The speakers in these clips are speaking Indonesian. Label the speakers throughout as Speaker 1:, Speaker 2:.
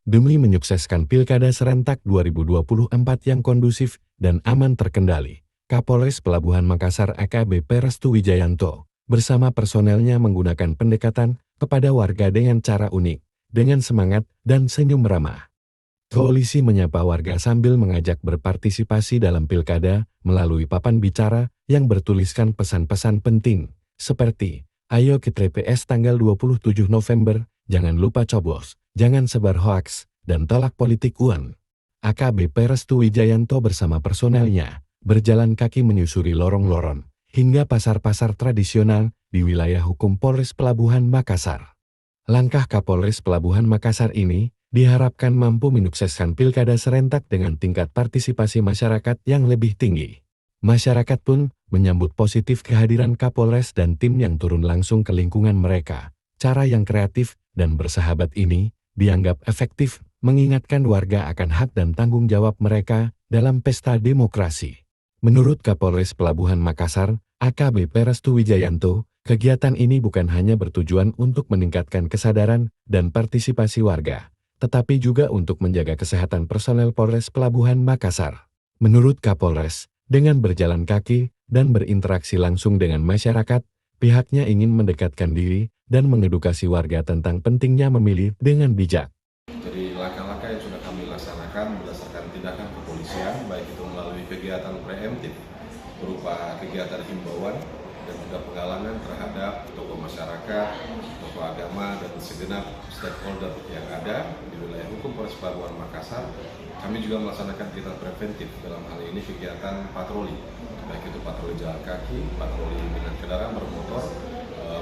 Speaker 1: Demi menyukseskan Pilkada serentak 2024 yang kondusif dan aman terkendali, Kapolres Pelabuhan Makassar AKBP Restu Wijayanto bersama personelnya menggunakan pendekatan kepada warga dengan cara unik, dengan semangat dan senyum ramah. Polisi menyapa warga sambil mengajak berpartisipasi dalam pilkada melalui papan bicara yang bertuliskan pesan-pesan penting, seperti, "Ayo ke TPS tanggal 27 November, jangan lupa coblos, jangan sebar hoaks, dan tolak politik uang." AKBP Restu Wijayanto bersama personelnya berjalan kaki menyusuri lorong-lorong hingga pasar-pasar tradisional di wilayah hukum Polres Pelabuhan Makassar. Langkah Kapolres Pelabuhan Makassar ini diharapkan mampu menyukseskan pilkada serentak dengan tingkat partisipasi masyarakat yang lebih tinggi. Masyarakat pun menyambut positif kehadiran Kapolres dan tim yang turun langsung ke lingkungan mereka. Cara yang kreatif dan bersahabat ini dianggap efektif mengingatkan warga akan hak dan tanggung jawab mereka dalam pesta demokrasi. Menurut Kapolres Pelabuhan Makassar, AKBP Restu Wijayanto, kegiatan ini bukan hanya bertujuan untuk meningkatkan kesadaran dan partisipasi warga, tetapi juga untuk menjaga kesehatan personel Polres Pelabuhan Makassar. Menurut Kapolres, dengan berjalan kaki dan berinteraksi langsung dengan masyarakat, pihaknya ingin mendekatkan diri dan mengedukasi warga tentang pentingnya memilih dengan bijak.
Speaker 2: Jadi langkah-langkah yang sudah kami laksanakan berdasarkan tindakan kepolisian, baik itu melalui kegiatan preemptif berupa kegiatan himbauan dan juga penggalangan terhadap tokoh masyarakat, tokoh agama, dan segenap stakeholder yang ada di wilayah hukum Polres Pelabuhan Makassar. Kami juga melaksanakan kegiatan preventif dalam hal ini kegiatan patroli, baik itu patroli jalan kaki, patroli dengan kendaraan bermotor,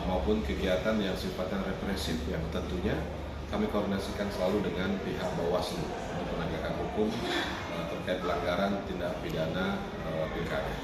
Speaker 2: maupun kegiatan yang sifatnya represif yang tentunya kami koordinasikan selalu dengan pihak Bawaslu untuk penegakan hukum terkait pelanggaran tindak pidana pilkada.